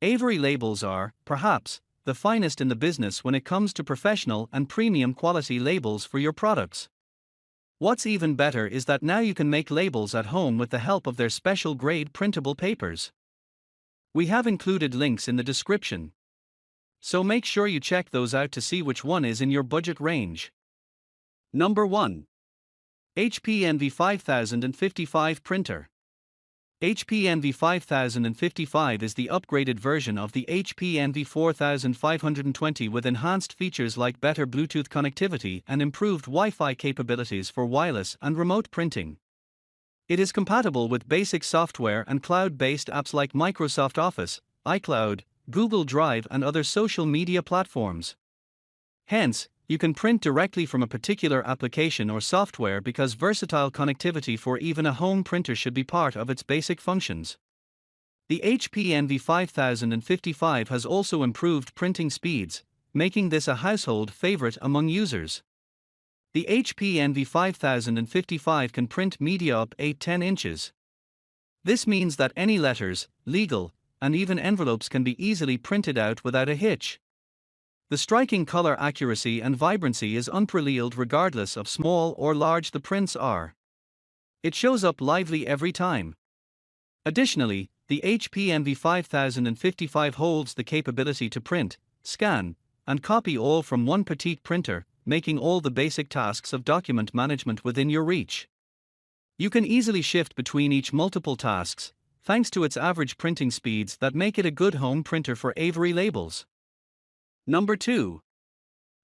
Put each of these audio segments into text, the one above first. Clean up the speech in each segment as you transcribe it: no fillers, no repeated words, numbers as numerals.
Avery labels are, perhaps, the finest in the business when it comes to professional and premium quality labels for your products. What's even better is that now you can make labels at home with the help of their special grade printable papers. We have included links in the description, so make sure you check those out to see which one is in your budget range. Number 1. HP Envy 5055 Printer. HP Envy 5055 is the upgraded version of the HP Envy 4520 with enhanced features like better Bluetooth connectivity and improved Wi-Fi capabilities for wireless and remote printing. It is compatible with basic software and cloud-based apps like Microsoft Office, iCloud, Google Drive and other social media platforms. Hence, you can print directly from a particular application or software because versatile connectivity for even a home printer should be part of its basic functions. The HP Envy 5055 has also improved printing speeds, making this a household favorite among users. The HP Envy 5055 can print media up 8-10 inches. This means that any letters, legal, and even envelopes can be easily printed out without a hitch. The striking color accuracy and vibrancy is unparalleled regardless of small or large the prints are. It shows up lively every time. Additionally, the HP Envy 5055 holds the capability to print, scan, and copy all from one petite printer, making all the basic tasks of document management within your reach. You can easily shift between each multiple tasks, thanks to its average printing speeds that make it a good home printer for Avery labels. Number 2.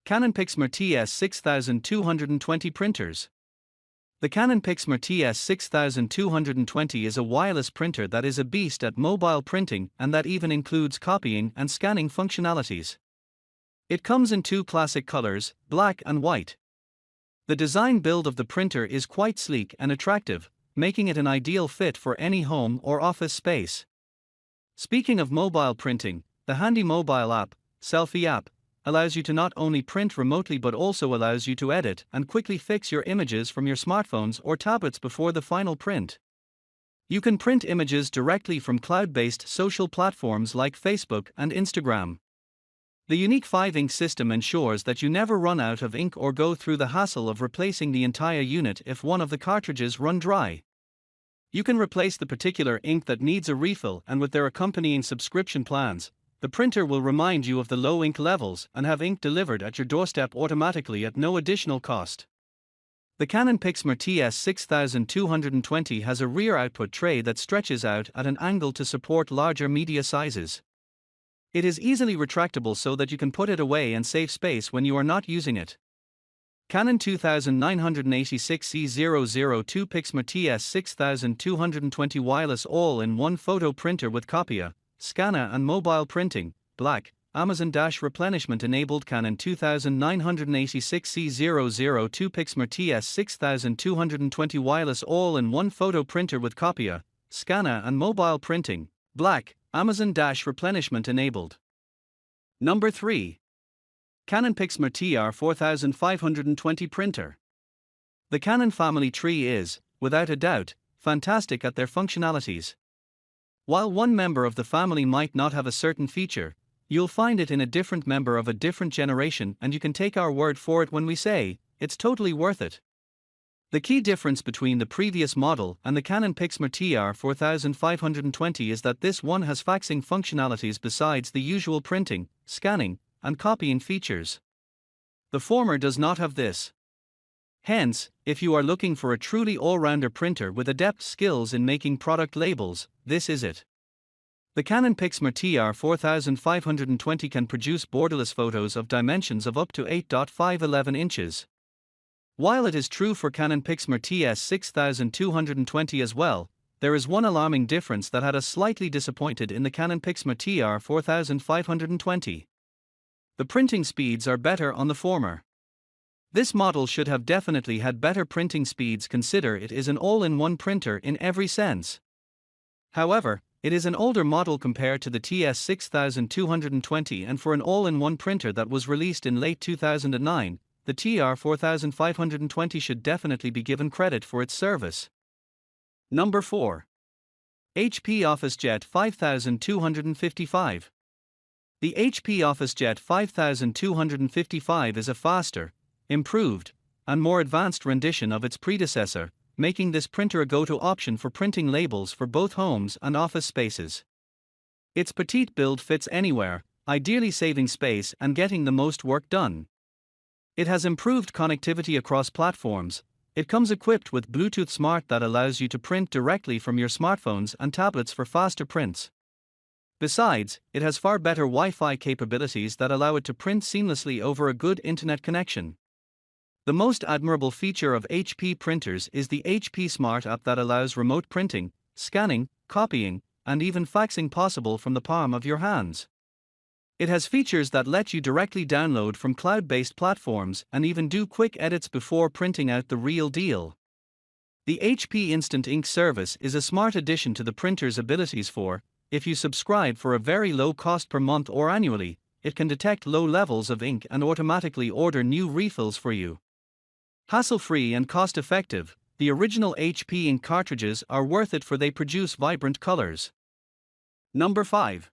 Canon PIXMA TS6220 Printers. The Canon PIXMA TS6220 is a wireless printer that is a beast at mobile printing and that even includes copying and scanning functionalities. It comes in two classic colors, black and white. The design build of the printer is quite sleek and attractive, making it an ideal fit for any home or office space. Speaking of mobile printing, the handy mobile app, Selfie app, allows you to not only print remotely but also allows you to edit and quickly fix your images from your smartphones or tablets before the final print. You can print images directly from cloud-based social platforms like Facebook and Instagram. The unique 5-ink system ensures that you never run out of ink or go through the hassle of replacing the entire unit if one of the cartridges run dry. You can replace the particular ink that needs a refill, and with their accompanying subscription plans, the printer will remind you of the low ink levels and have ink delivered at your doorstep automatically at no additional cost. The Canon PIXMA TS6220 has a rear output tray that stretches out at an angle to support larger media sizes. It is easily retractable so that you can put it away and save space when you are not using it. Canon 2986C002 PIXMA TS6220 wireless all-in-one photo printer with copia, scanner and mobile printing, black, Amazon-replenishment enabled. Canon 2986C002 PIXMA TS6220 wireless all-in-one photo printer with copia, scanner and mobile printing, black, Amazon-replenishment enabled. Number 3. Canon PIXMA TR4520 Printer. The Canon family tree is, without a doubt, fantastic at their functionalities. While one member of the family might not have a certain feature, you'll find it in a different member of a different generation, and you can take our word for it when we say, it's totally worth it. The key difference between the previous model and the Canon PIXMA TR4520 is that this one has faxing functionalities besides the usual printing, scanning, and copying features. The former does not have this. Hence, if you are looking for a truly all-rounder printer with adept skills in making product labels, this is it. The Canon PIXMA TR4520 can produce borderless photos of dimensions of up to 8.511 inches. While it is true for Canon PIXMA TS6220 as well, there is one alarming difference that had us slightly disappointed in the Canon PIXMA TR4520. The printing speeds are better on the former. This model should have definitely had better printing speeds, consider it is an all-in-one printer in every sense. However, it is an older model compared to the TS6220, and for an all-in-one printer that was released in late 2009, the TR4520 should definitely be given credit for its service. Number 4. HP OfficeJet 5255. The HP OfficeJet 5255 is a faster, improved, and more advanced rendition of its predecessor, making this printer a go-to option for printing labels for both homes and office spaces. Its petite build fits anywhere, ideally saving space and getting the most work done. It has improved connectivity across platforms. It comes equipped with Bluetooth Smart that allows you to print directly from your smartphones and tablets for faster prints. Besides, it has far better Wi-Fi capabilities that allow it to print seamlessly over a good internet connection. The most admirable feature of HP printers is the HP Smart app that allows remote printing, scanning, copying, and even faxing possible from the palm of your hands. It has features that let you directly download from cloud-based platforms and even do quick edits before printing out the real deal. The HP Instant Ink service is a smart addition to the printer's abilities for, if you subscribe for a very low cost per month or annually, it can detect low levels of ink and automatically order new refills for you. Hassle-free and cost-effective, the original HP ink cartridges are worth it for they produce vibrant colors. Number 5.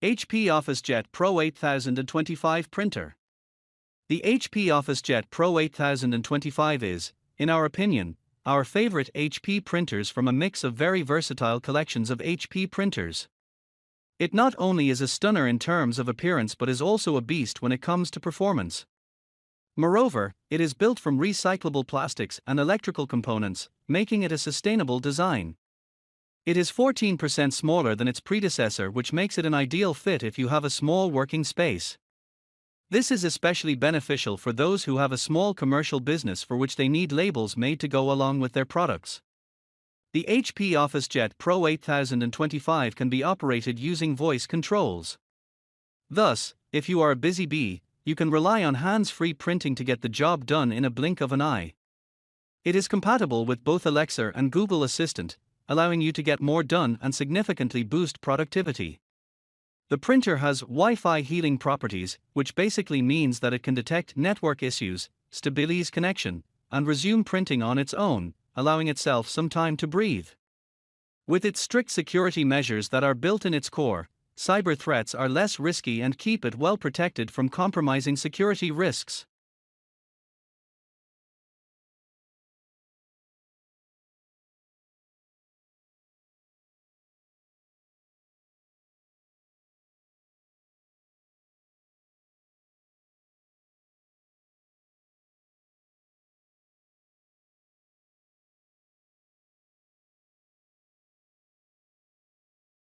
HP OfficeJet Pro 8025 Printer. The HP OfficeJet Pro 8025 is, in our opinion, our favorite HP printers from a mix of very versatile collections of HP printers. It not only is a stunner in terms of appearance but is also a beast when it comes to performance. Moreover, it is built from recyclable plastics and electrical components, making it a sustainable design. It is 14% smaller than its predecessor, which makes it an ideal fit if you have a small working space. This is especially beneficial for those who have a small commercial business for which they need labels made to go along with their products. The HP OfficeJet Pro 8025 can be operated using voice controls. Thus, if you are a busy bee, you can rely on hands-free printing to get the job done in a blink of an eye. It is compatible with both Alexa and Google Assistant, allowing you to get more done and significantly boost productivity. The printer has Wi-Fi healing properties, which basically means that it can detect network issues, stabilize connection, and resume printing on its own, allowing itself some time to breathe. With its strict security measures that are built in its core, cyber threats are less risky and keep it well protected from compromising security risks.